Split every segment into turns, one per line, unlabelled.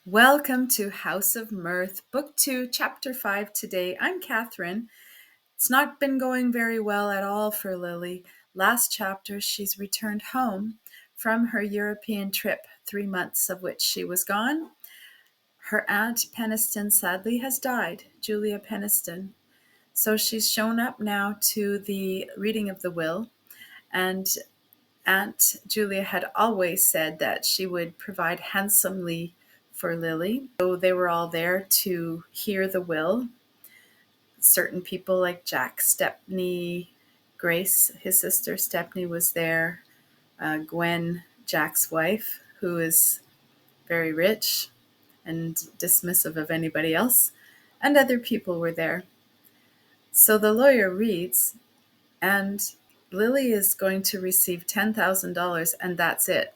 Welcome to House of Mirth, Book 2, Chapter 5 today. I'm Catherine. It's not been going very well at all for Lily. Last chapter, she's returned home from her European trip, 3 months of which she was gone. Her aunt Peniston sadly has died, Julia Peniston. So she's shown up now to the reading of the will, and Aunt Julia had always said that she would provide handsomely for Lily. So they were all there to hear the will. Certain people like Jack Stepney, Grace, his sister Stepney, was there. Gwen, Jack's wife, who is very rich and dismissive of anybody else, and other people were there. So the lawyer reads, and Lily is going to receive $10,000, and that's it.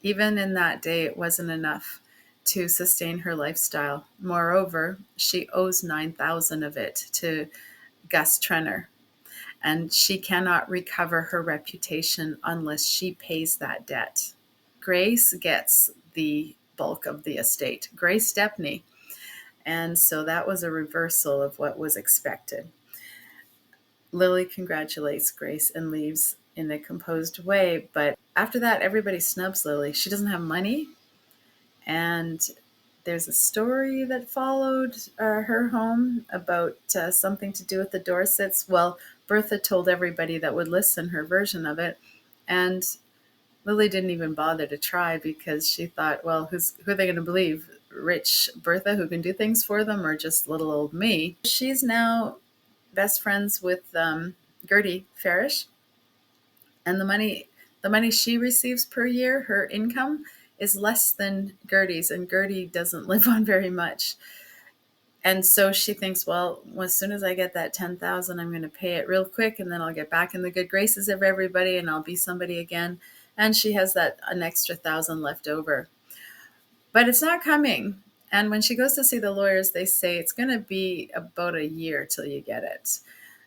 Even in that day, it wasn't enough to sustain her lifestyle. Moreover, she owes $9,000 of it to Gus Trenner, and she cannot recover her reputation unless she pays that debt. Grace gets the bulk of the estate, Grace Stepney, and so that was a reversal of what was expected. Lily congratulates Grace and leaves in a composed way, but after that, everybody snubs Lily. She doesn't have money, and there's a story that followed her home about something to do with the Dorsets. Well, Bertha told everybody that would listen her version of it, and Lily didn't even bother to try because she thought, well, who are they going to believe? Rich Bertha who can do things for them, or just little old me? She's now best friends with Gertie Farish, and the money she receives per year, her income, is less than Gertie's, and Gertie doesn't live on very much. And so she thinks, well, as soon as I get that $10,000, I'm going to pay it real quick, and then I'll get back in the good graces of everybody, and I'll be somebody again. And she has an extra $1,000 left over, but it's not coming. And when she goes to see the lawyers, they say it's going to be about a year till you get it.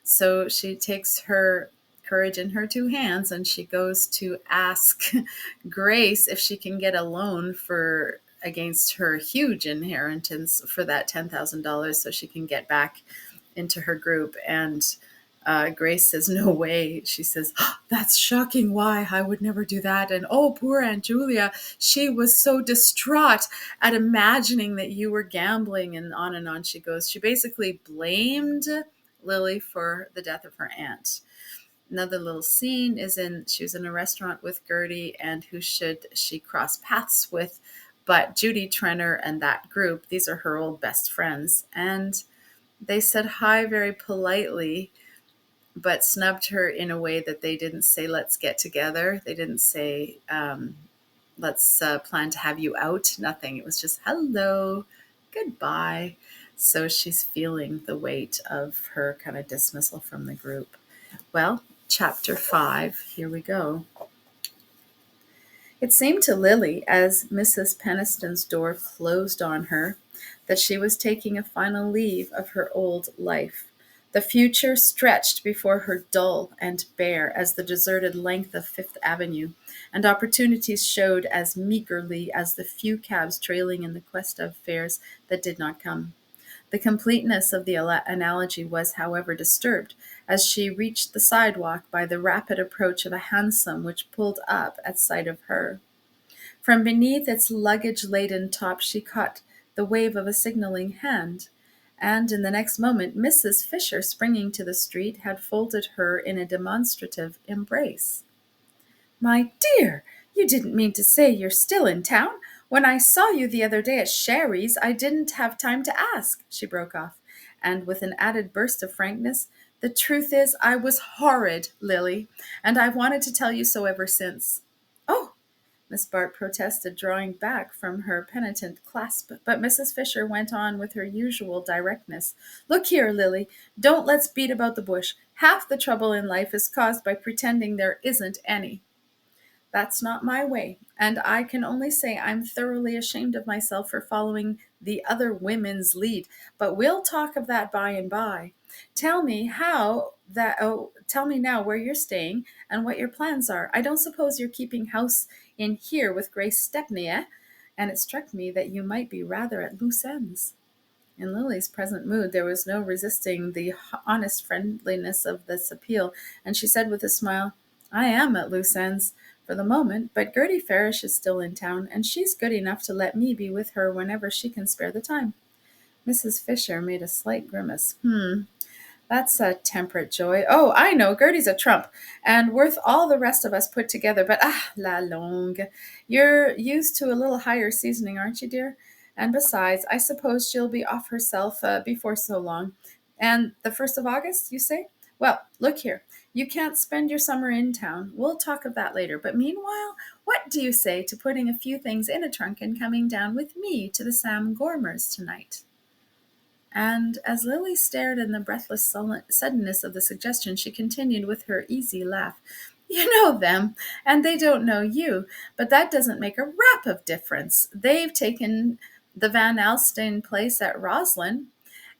So she takes her courage in her two hands, and she goes to ask Grace if she can get a loan against her huge inheritance for that $10,000 so she can get back into her group. And Grace says, no way. She says, oh, that's shocking. Why? I would never do that. And oh, poor Aunt Julia. She was so distraught at imagining that you were gambling, and on she goes. She basically blamed Lily for the death of her aunt. Another little scene is she was in a restaurant with Gertie, and who should she cross paths with but Judy Trenner and that group. These are her old best friends. And they said hi very politely, but snubbed her in a way that they didn't say, let's get together. They didn't say, let's plan to have you out. Nothing. It was just, hello, goodbye. So she's feeling the weight of her kind of dismissal from the group. Well, chapter 5, here we go. It seemed to Lily, as Mrs. Peniston's door closed on her, that she was taking a final leave of her old life. The future stretched before her dull and bare as the deserted length of Fifth Avenue, and opportunities showed as meagerly as the few cabs trailing in the quest of fares that did not come. The completeness of the analogy was, however, disturbed as she reached the sidewalk by the rapid approach of a hansom which pulled up at sight of her. From beneath its luggage-laden top she caught the wave of a signaling hand, and in the next moment Mrs. Fisher, springing to the street, had folded her in a demonstrative embrace. "My dear, you didn't mean to say you're still in town? When I saw you the other day at Sherry's, I didn't have time to ask," she broke off, and with an added burst of frankness, "the truth is, I was horrid, Lily, and I've wanted to tell you so ever since." "Oh," Miss Bart protested, drawing back from her penitent clasp, but Mrs. Fisher went on with her usual directness. "Look here, Lily, don't let's beat about the bush. Half the trouble in life is caused by pretending there isn't any. That's not my way, and I can only say I'm thoroughly ashamed of myself for following the other women's lead. But we'll talk of that by and by. Tell me tell me now where you're staying and what your plans are. I don't suppose you're keeping house in here with Grace Stepney, eh? and it struck me that you might be rather at loose ends." In Lily's present mood, there was no resisting the honest friendliness of this appeal, and she said with a smile, "I am at loose ends for the moment, but Gertie Farish is still in town, and she's good enough to let me be with her whenever she can spare the time." Mrs. Fisher made a slight grimace. That's a temperate joy. Oh, I know, Gertie's a trump, and worth all the rest of us put together. But la longue, you're used to a little higher seasoning, aren't you, dear? And besides, I suppose she'll be off herself before so long. And the 1st of August, you say? Well, look here. You can't spend your summer in town. We'll talk of that later. But meanwhile, what do you say to putting a few things in a trunk and coming down with me to the Sam Gormers tonight? And as Lily stared in the breathless suddenness of the suggestion, she continued with her easy laugh. "You know them, and they don't know you, but that doesn't make a rap of difference. They've taken the Van Alstyne place at Roslyn,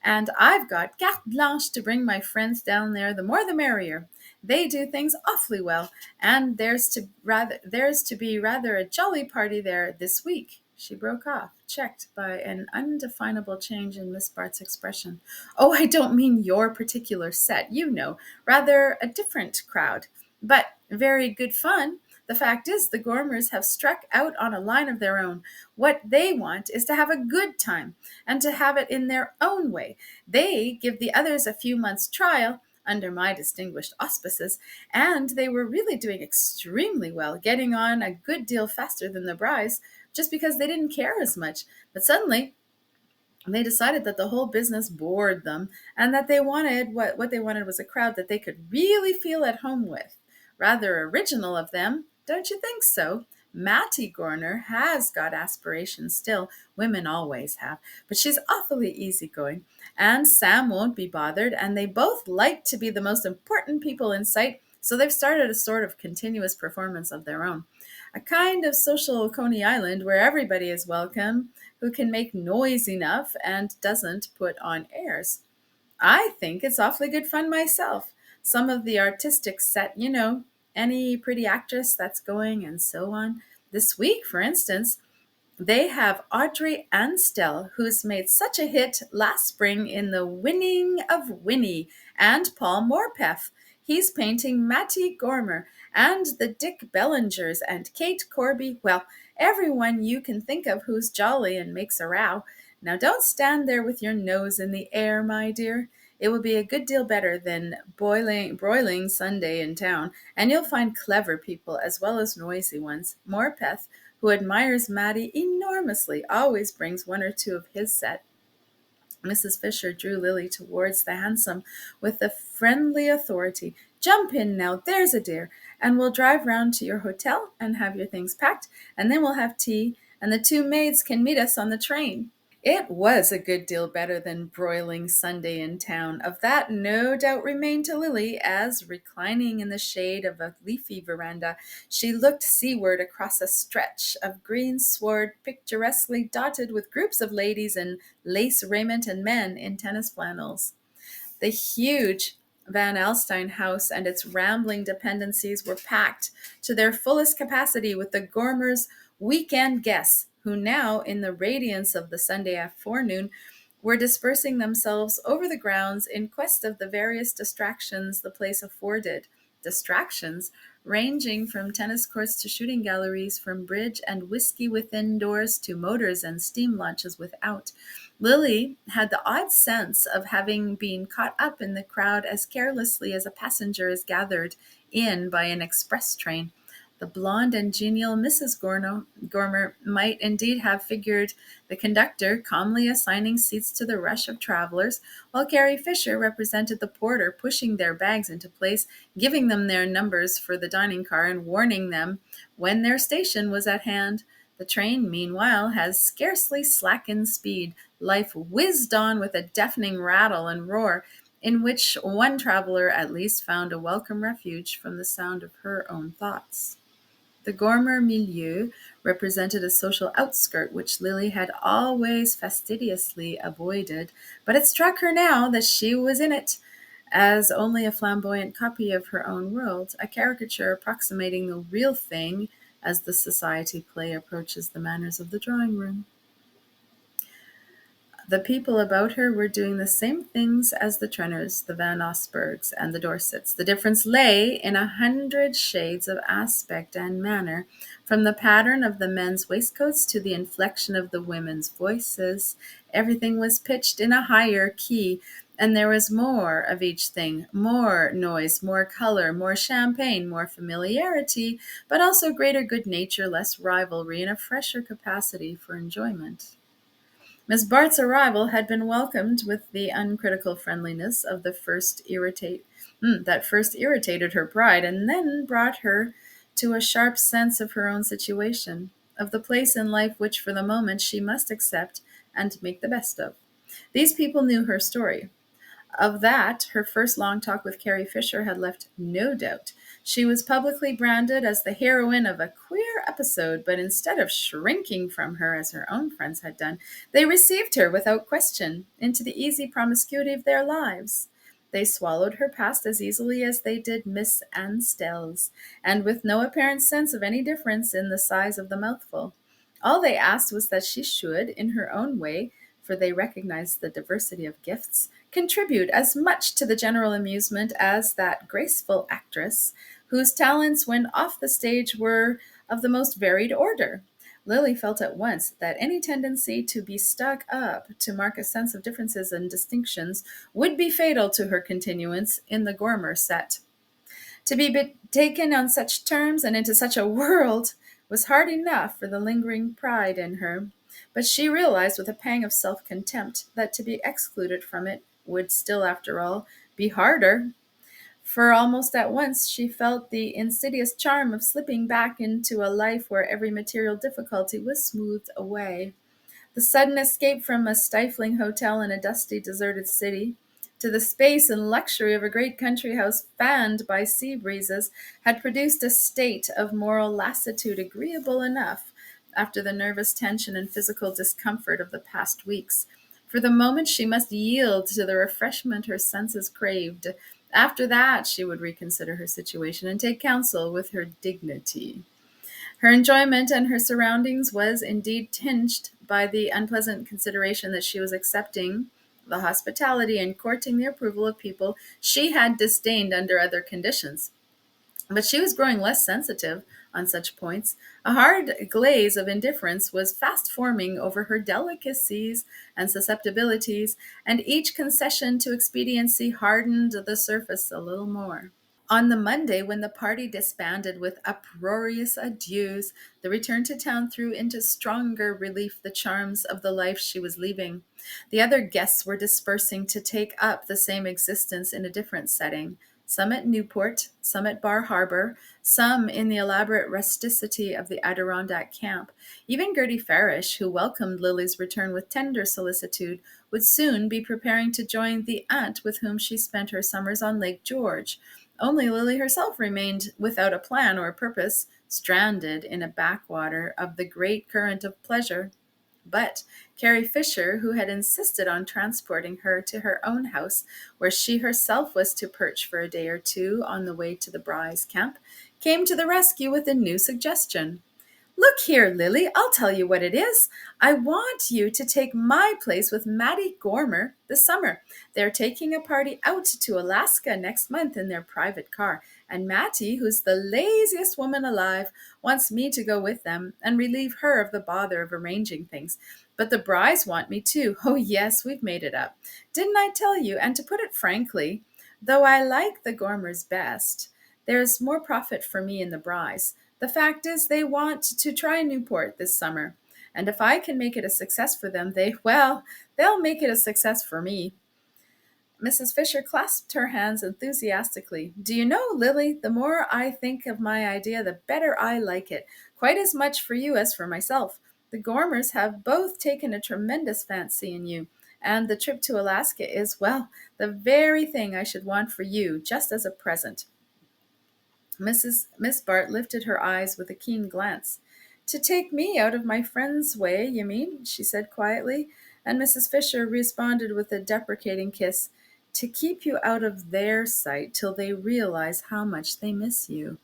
and I've got carte blanche to bring my friends down there. The more the merrier. They do things awfully well, and there's to be rather a jolly party there this week." She broke off, checked by an undefinable change in Miss Bart's expression. "Oh, I don't mean your particular set, you know, rather a different crowd. But very good fun. The fact is, the Gormers have struck out on a line of their own. What they want is to have a good time, and to have it in their own way. They give the others a few months' trial, under my distinguished auspices, and they were really doing extremely well, getting on a good deal faster than the Brys, just because they didn't care as much. But suddenly they decided that the whole business bored them, and that they wanted what they wanted was a crowd that they could really feel at home with. Rather original of them, don't you think so? Mattie Gormer has got aspirations still. Women always have. But she's awfully easygoing. And Sam won't be bothered, and they both like to be the most important people in sight, so they've started a sort of continuous performance of their own. A kind of social Coney Island where everybody is welcome, who can make noise enough and doesn't put on airs. I think it's awfully good fun myself. Some of the artistic set, you know, any pretty actress that's going and so on. This week, for instance, they have Audrey Anstel, who's made such a hit last spring in The Winning of Winnie, and Paul Morpeth. He's painting Mattie Gormer, and the Dick Bellingers, and Kate Corby. Well, everyone you can think of who's jolly and makes a row. Now don't stand there with your nose in the air, my dear. It will be a good deal better than broiling Sunday in town, and you'll find clever people as well as noisy ones. Morpeth, who admires Mattie enormously, always brings one or two of his set. Mrs. Fisher drew Lily towards the hansom with the friendly authority. "Jump in now, there's a dear, and we'll drive round to your hotel and have your things packed, and then we'll have tea, and the two maids can meet us on the train." It was a good deal better than broiling Sunday in town. Of that no doubt remained to Lily, as, reclining in the shade of a leafy veranda, she looked seaward across a stretch of green sward picturesquely dotted with groups of ladies in lace raiment and men in tennis flannels. The huge Van Alstyne house and its rambling dependencies were packed to their fullest capacity with the Gormers' weekend guests, who now, in the radiance of the Sunday forenoon, were dispersing themselves over the grounds in quest of the various distractions the place afforded. Distractions ranging from tennis courts to shooting galleries, from bridge and whiskey within doors to motors and steam launches without. Lily had the odd sense of having been caught up in the crowd as carelessly as a passenger is gathered in by an express train. The blonde and genial Mrs. Gormer might indeed have figured the conductor, calmly assigning seats to the rush of travelers, while Carrie Fisher represented the porter, pushing their bags into place, giving them their numbers for the dining car, and warning them when their station was at hand. The train, meanwhile, had scarcely slackened speed. Life whizzed on with a deafening rattle and roar, in which one traveler at least found a welcome refuge from the sound of her own thoughts. The Gormer milieu represented a social outskirt which Lily had always fastidiously avoided, but it struck her now that she was in it, as only a flamboyant copy of her own world, a caricature approximating the real thing as the society play approaches the manners of the drawing room. The people about her were doing the same things as the Trenors, the Van Osbergs, and the Dorsets. The difference lay in 100 shades of aspect and manner, from the pattern of the men's waistcoats to the inflection of the women's voices. Everything was pitched in a higher key, and there was more of each thing, more noise, more color, more champagne, more familiarity, but also greater good nature, less rivalry, and a fresher capacity for enjoyment. Miss Bart's arrival had been welcomed with the uncritical friendliness of the that first irritated her pride, and then brought her to a sharp sense of her own situation, of the place in life which for the moment she must accept and make the best of. These people knew her story. Of that, her first long talk with Carrie Fisher had left no doubt. She was publicly branded as the heroine of a queer episode, but instead of shrinking from her as her own friends had done, they received her without question into the easy promiscuity of their lives. They swallowed her past as easily as they did Miss Anne Stell's, and with no apparent sense of any difference in the size of the mouthful. All they asked was that she should, in her own way, for they recognized the diversity of gifts, contribute as much to the general amusement as that graceful actress, whose talents when off the stage were of the most varied order. Lily felt at once that any tendency to be stuck up, to mark a sense of differences and distinctions, would be fatal to her continuance in the Gormer set. To be taken on such terms and into such a world was hard enough for the lingering pride in her, but she realized with a pang of self-contempt that to be excluded from it would still, after all, be harder, for almost at once she felt the insidious charm of slipping back into a life where every material difficulty was smoothed away. The sudden escape from a stifling hotel in a dusty, deserted city to the space and luxury of a great country house fanned by sea breezes had produced a state of moral lassitude agreeable enough after the nervous tension and physical discomfort of the past weeks. For the moment she must yield to the refreshment her senses craved. After that she would reconsider her situation and take counsel with her dignity. Her enjoyment and her surroundings was indeed tinged by the unpleasant consideration that she was accepting the hospitality and courting the approval of people she had disdained under other conditions. But she was growing less sensitive on such points. A hard glaze of indifference was fast forming over her delicacies and susceptibilities, and each concession to expediency hardened the surface a little more. On the Monday, when the party disbanded with uproarious adieus, the return to town threw into stronger relief the charms of the life she was leaving. The other guests were dispersing to take up the same existence in a different setting, some at Newport, some at Bar Harbor, some in the elaborate rusticity of the Adirondack camp. Even Gertie Farish, who welcomed Lily's return with tender solicitude, would soon be preparing to join the aunt with whom she spent her summers on Lake George. Only Lily herself remained without a plan or purpose, stranded in a backwater of the great current of pleasure. But Carrie Fisher, who had insisted on transporting her to her own house, where she herself was to perch for a day or two on the way to the Brys camp, came to the rescue with a new suggestion. Look here, Lily, I'll tell you what it is. I want you to take my place with Mattie Gormer this summer. They're taking a party out to Alaska next month in their private car, and Mattie, who's the laziest woman alive, wants me to go with them and relieve her of the bother of arranging things. But the Brys want me too. Oh, yes, we've made it up. Didn't I tell you? And to put it frankly, though I like the Gormers best, there's more profit for me in the Brys. The fact is, they want to try Newport this summer, and if I can make it a success for them, they'll make it a success for me. Mrs. Fisher clasped her hands enthusiastically. Do you know, Lily, the more I think of my idea, the better I like it, quite as much for you as for myself. The Gormers have both taken a tremendous fancy in you, and the trip to Alaska is, well, the very thing I should want for you, just as a present. Miss Bart lifted her eyes with a keen glance. To take me out of my friend's way, you mean? She said quietly, and Mrs. Fisher responded with a deprecating kiss. To keep you out of their sight till they realize how much they miss you.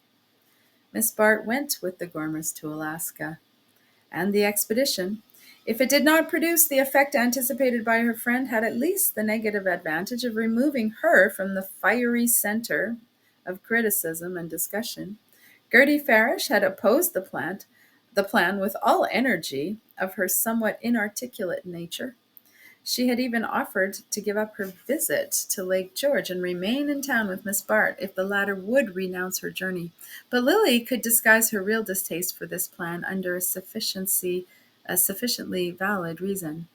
Miss Bart went with the Gormers to Alaska, and the expedition, if it did not produce the effect anticipated by her friend, had at least the negative advantage of removing her from the fiery center of criticism and discussion. Gertie Farish had opposed the plan with all energy of her somewhat inarticulate nature. She had even offered to give up her visit to Lake George and remain in town with Miss Bart if the latter would renounce her journey. But Lily could disguise her real distaste for this plan under a sufficiently valid reason.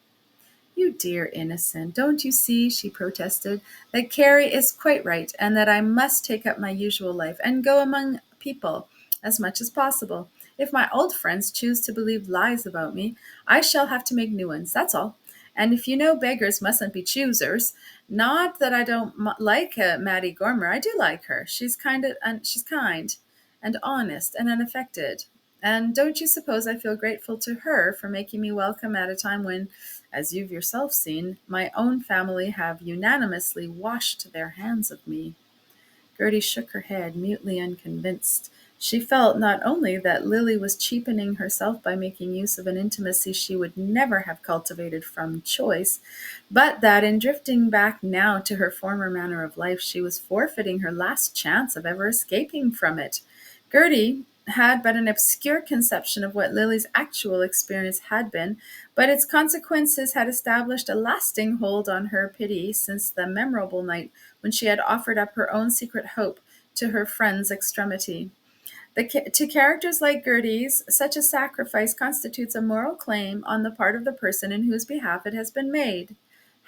"You dear innocent, don't you see," she protested, "that Carrie is quite right, and that I must take up my usual life and go among people as much as possible. If my old friends choose to believe lies about me, I shall have to make new ones, that's all. And if you know beggars mustn't be choosers, not that I don't like Mattie Gormer, I do like her. She's kind and honest and unaffected. And don't you suppose I feel grateful to her for making me welcome at a time when, as you've yourself seen, my own family have unanimously washed their hands of me?" Gertie shook her head, mutely unconvinced. She felt not only that Lily was cheapening herself by making use of an intimacy she would never have cultivated from choice, but that in drifting back now to her former manner of life, she was forfeiting her last chance of ever escaping from it. Gertie had but an obscure conception of what Lily's actual experience had been, but its consequences had established a lasting hold on her pity since the memorable night when she had offered up her own secret hope to her friend's extremity. To characters like Gertie's, such a sacrifice constitutes a moral claim on the part of the person in whose behalf it has been made.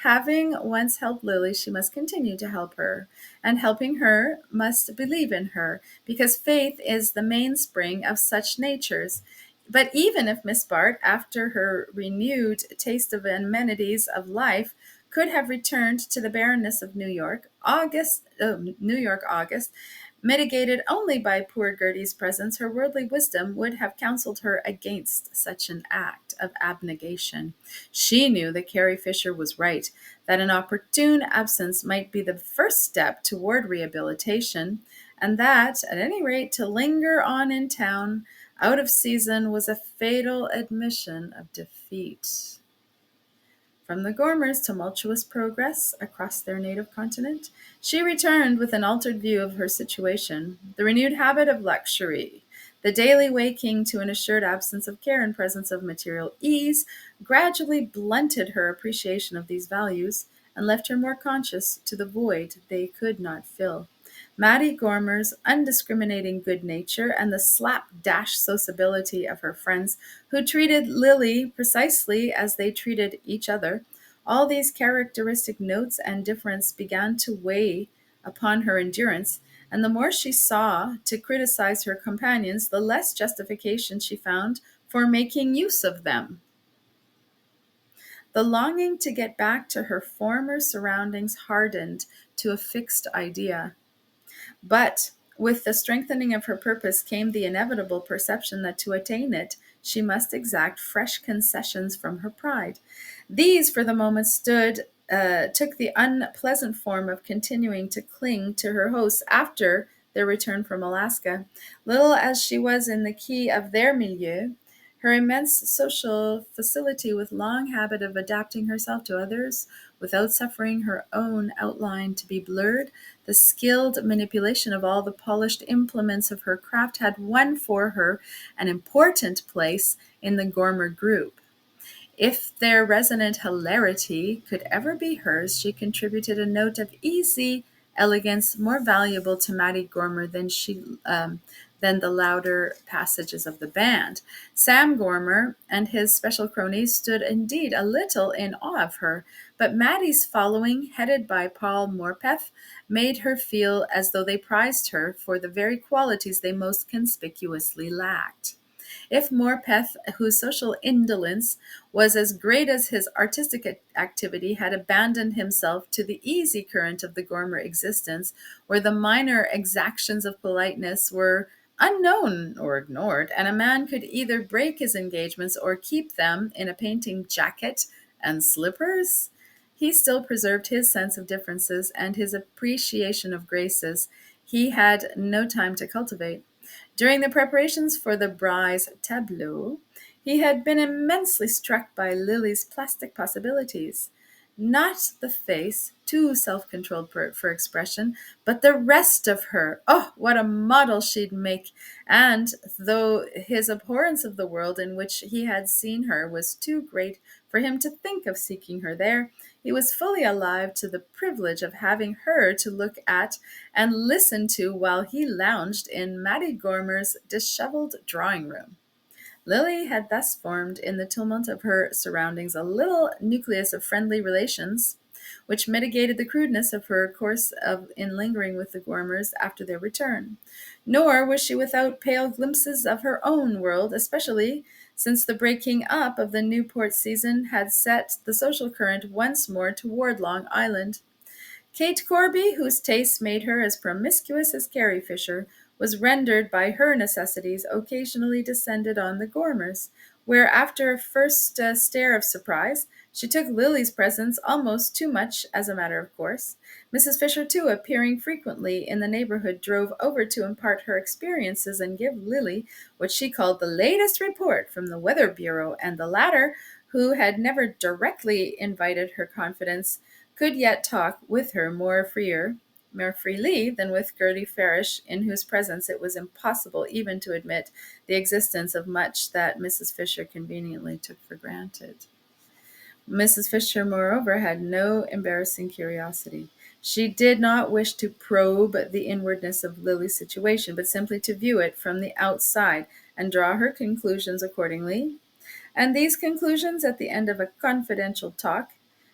Having once helped Lily, she must continue to help her, and helping her must believe in her, because faith is the mainspring of such natures. But even if Miss Bart, after her renewed taste of amenities of life, could have returned to the barrenness of New York August, mitigated only by poor Gertie's presence, her worldly wisdom would have counseled her against such an act of abnegation. She knew that Carrie Fisher was right, that an opportune absence might be the first step toward rehabilitation, and that, at any rate, to linger on in town out of season was a fatal admission of defeat. From the Gormers' tumultuous progress across their native continent, she returned with an altered view of her situation. The renewed habit of luxury, the daily waking to an assured absence of care in presence of material ease, gradually blunted her appreciation of these values and left her more conscious to the void they could not fill. Mattie Gormer's undiscriminating good nature and the slapdash sociability of her friends, who treated Lily precisely as they treated each other, all these characteristic notes and difference began to weigh upon her endurance, and the more she saw to criticize her companions, the less justification she found for making use of them. The longing to get back to her former surroundings hardened to a fixed idea. But with the strengthening of her purpose came the inevitable perception that to attain it, she must exact fresh concessions from her pride. These, for the moment, took the unpleasant form of continuing to cling to her hosts after their return from Alaska. Little as she was in the key of their milieu, her immense social facility with long habit of adapting herself to others without suffering her own outline to be blurred, the skilled manipulation of all the polished implements of her craft had won for her an important place in the Gormer group. If their resonant hilarity could ever be hers, she contributed a note of easy elegance more valuable to Mattie Gormer than the louder passages of the band. Sam Gormer and his special cronies stood indeed a little in awe of her, but Mattie's following, headed by Paul Morpeth, made her feel as though they prized her for the very qualities they most conspicuously lacked. If Morpeth, whose social indolence was as great as his artistic activity, had abandoned himself to the easy current of the Gormer existence, where the minor exactions of politeness were unknown or ignored, and a man could either break his engagements or keep them in a painting jacket and slippers, he still preserved his sense of differences and his appreciation of graces he had no time to cultivate. During the preparations for the Brys tableau, he had been immensely struck by Lily's plastic possibilities. Not the face, too self controlled for expression, but the rest of her. Oh, what a model she'd make! And though his abhorrence of the world in which he had seen her was too great for him to think of seeking her there, he was fully alive to the privilege of having her to look at and listen to while he lounged in Mattie Gormer's disheveled drawing room. Lily had thus formed in the tumult of her surroundings a little nucleus of friendly relations, which mitigated the crudeness of her course in lingering with the Gormers after their return. Nor was she without pale glimpses of her own world, especially since the breaking up of the Newport season had set the social current once more toward Long Island. Kate Corby, whose tastes made her as promiscuous as Carrie Fisher, was rendered by her necessities occasionally descended on the Gormers, where, after a first stare of surprise, she took Lily's presence almost too much as a matter of course. Mrs. Fisher, too, appearing frequently in the neighborhood, drove over to impart her experiences and give Lily what she called the latest report from the Weather Bureau, and the latter, who had never directly invited her confidence, could yet talk with her more freely than with Gertie Farish, in whose presence it was impossible even to admit the existence of much that Mrs. Fisher conveniently took for granted. Mrs. Fisher, moreover, had no embarrassing curiosity. She did not wish to probe the inwardness of Lily's situation, but simply to view it from the outside and draw her conclusions accordingly. And these conclusions, at the end of a confidential talk,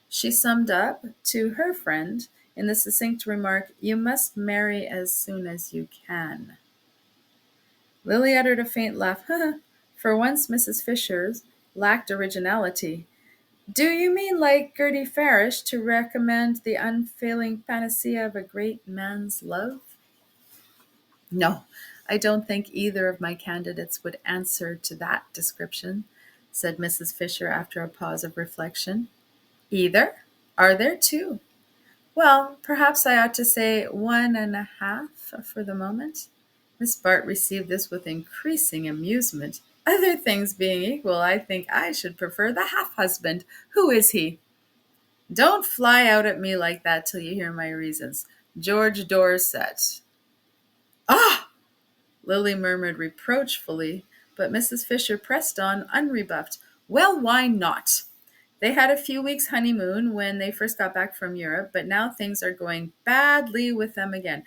she summed up to her friend in the succinct remark, "You must marry as soon as you can." Lily uttered a faint laugh. For once, Mrs. Fisher's lacked originality. "Do you mean, like Gertie Farish, to recommend the unfailing panacea of a great man's love?" "No, I don't think either of my candidates would answer to that description," said Mrs. Fisher after a pause of reflection. "Either? Are there two?" "Well, perhaps I ought to say 1.5 for the moment." Miss Bart received this with increasing amusement. "Other things being equal, I think I should prefer the half-husband. Who is he?" "Don't fly out at me like that till you hear my reasons. George Dorset." "Ah!" Lily murmured reproachfully, but Mrs. Fisher pressed on unrebuffed. "Well, why not? They had a few weeks' honeymoon when they first got back from Europe, but now things are going badly with them again.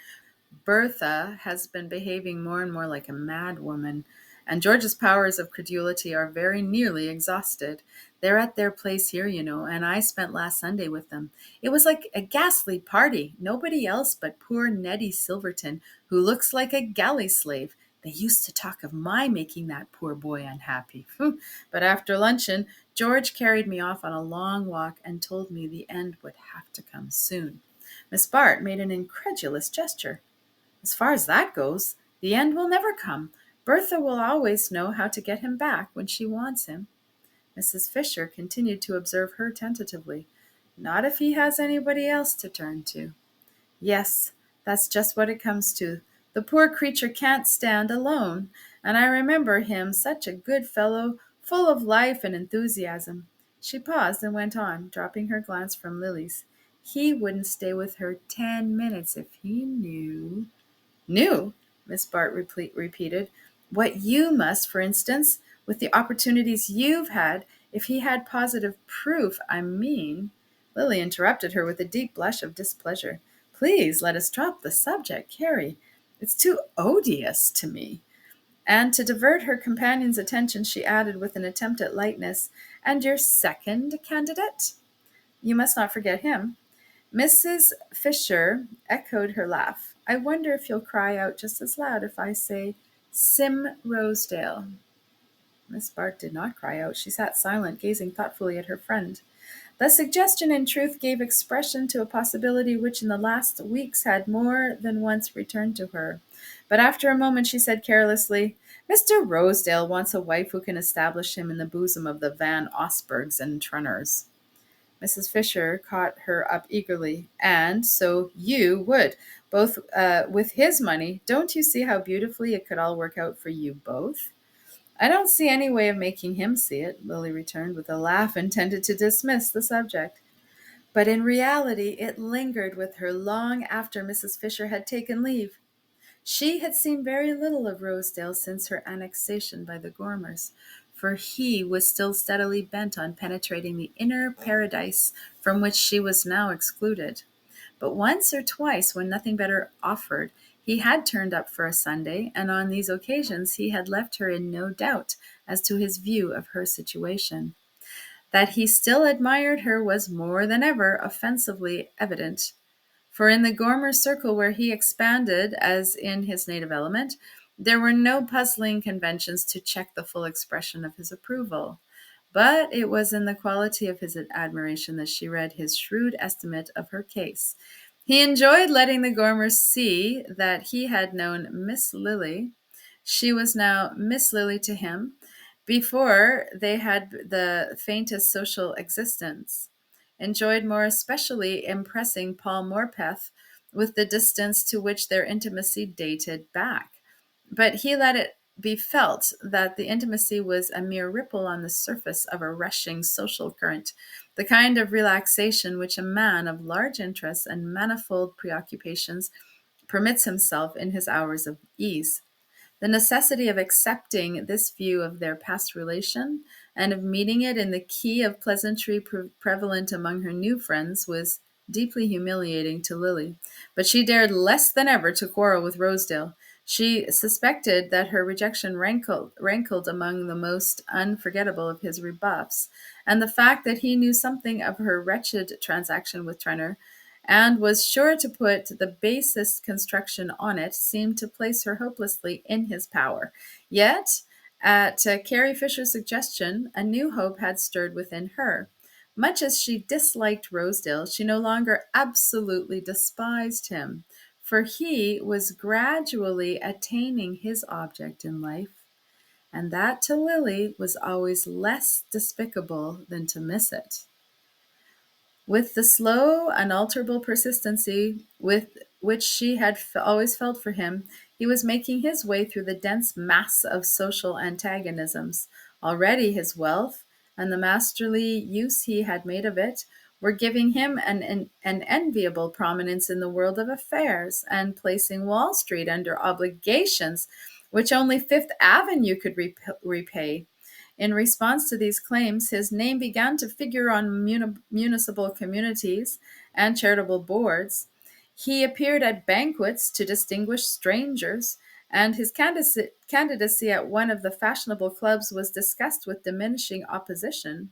Bertha has been behaving more and more like a mad woman, and George's powers of credulity are very nearly exhausted. They're at their place here, you know, and I spent last Sunday with them. It was like a ghastly party. Nobody else but poor Nettie Silverton, who looks like a galley slave. They used to talk of my making that poor boy unhappy. But after luncheon, George carried me off on a long walk and told me the end would have to come soon." Miss Bart made an incredulous gesture. "As far as that goes, the end will never come. Bertha will always know how to get him back when she wants him." Mrs. Fisher continued to observe her tentatively. "Not if he has anybody else to turn to." "Yes, that's just what it comes to. The poor creature can't stand alone. And I remember him such a good fellow, full of life and enthusiasm." She paused and went on, dropping her glance from Lily's. "He wouldn't stay with her 10 minutes if he knew." "Knew?" Miss Bart repeated. "What you must, for instance, with the opportunities you've had, if he had positive proof, I mean." Lily interrupted her with a deep blush of displeasure. "Please let us drop the subject, Carrie. It's too odious to me." And to divert her companion's attention, she added with an attempt at lightness, "And your second candidate? You must not forget him." Mrs. Fisher echoed her laugh. "I wonder if you'll cry out just as loud if I say Sim Rosedale." Miss Bart did not cry out. She sat silent, gazing thoughtfully at her friend. The suggestion, in truth, gave expression to a possibility which in the last weeks had more than once returned to her. But after a moment she said carelessly, "Mr. Rosedale wants a wife who can establish him in the bosom of the Van Osbergs and Trunners." Mrs. Fisher caught her up eagerly. "And so you would. both with his money. Don't you see how beautifully it could all work out for you both? I don't see any way of making him see it, Lily returned with a laugh intended to dismiss the subject. But in reality, it lingered with her long after Mrs. Fisher had taken leave. She had seen very little of Rosedale since her annexation by the Gormers, for he was still steadily bent on penetrating the inner paradise from which she was now excluded. But once or twice, when nothing better offered, he had turned up for a Sunday, and on these occasions he had left her in no doubt as to his view of her situation. That he still admired her was more than ever offensively evident. For in the Gormer circle where he expanded, as in his native element, there were no puzzling conventions to check the full expression of his approval. But it was in the quality of his admiration that she read his shrewd estimate of her case. He enjoyed letting the Gormers see that he had known Miss Lily. She was now Miss Lily to him, before they had the faintest social existence. Enjoyed more especially impressing Paul Morpeth with the distance to which their intimacy dated back. But he let it be felt that the intimacy was a mere ripple on the surface of a rushing social current, the kind of relaxation which a man of large interests and manifold preoccupations permits himself in his hours of ease. The necessity of accepting this view of their past relation and of meeting it in the key of pleasantry prevalent among her new friends was deeply humiliating to Lily. But she dared less than ever to quarrel with Rosedale. She suspected that her rejection rankled among the most unforgettable of his rebuffs, and the fact that he knew something of her wretched transaction with Trenor and was sure to put the basest construction on it, seemed to place her hopelessly in his power. Yet, at Carrie Fisher's suggestion, a new hope had stirred within her. Much as she disliked Rosedale, she no longer absolutely despised him, for he was gradually attaining his object in life, and that to Lily was always less despicable than to miss it. With the slow, unalterable persistency with which she had always felt for him, he was making his way through the dense mass of social antagonisms. Already his wealth, and the masterly use he had made of it, were giving him an enviable prominence in the world of affairs, and placing Wall Street under obligations which only Fifth Avenue could repay. In response to these claims, his name began to figure on municipal communities and charitable boards. He appeared at banquets to distinguished strangers, and his candidacy at one of the fashionable clubs was discussed with diminishing opposition.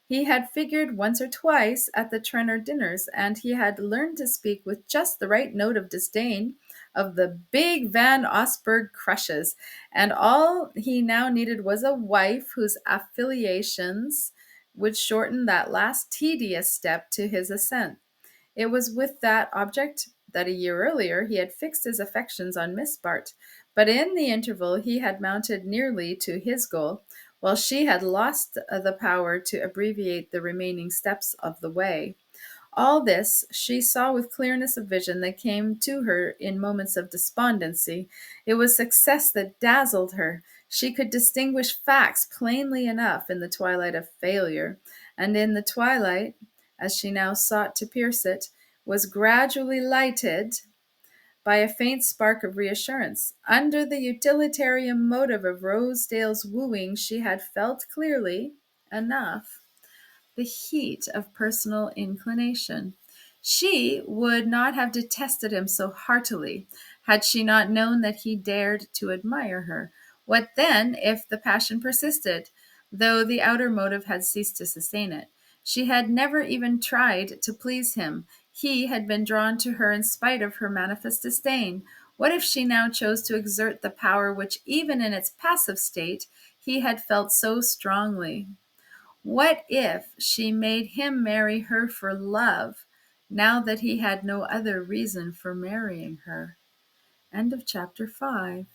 He had figured once or twice at the Trenor dinners, and he had learned to speak with just the right note of disdain of the big Van Osburgh crushes, and all he now needed was a wife whose affiliations would shorten that last tedious step to his ascent. It was with that object that a year earlier he had fixed his affections on Miss Bart, but in the interval he had mounted nearly to his goal, while she had lost the power to abbreviate the remaining steps of the way. All this she saw with clearness of vision that came to her in moments of despondency. It was success that dazzled her. She could distinguish facts plainly enough in the twilight of failure, and in the twilight, as she now sought to pierce it, was gradually lighted by a faint spark of reassurance. Under the utilitarian motive of Rosedale's wooing, she had felt clearly enough the heat of personal inclination. She would not have detested him so heartily had she not known that he dared to admire her. What then if the passion persisted, though the outer motive had ceased to sustain it? She had never even tried to please him. He had been drawn to her in spite of her manifest disdain. What if she now chose to exert the power which, even in its passive state, he had felt so strongly? What if she made him marry her for love, now that he had no other reason for marrying her? End of chapter 5.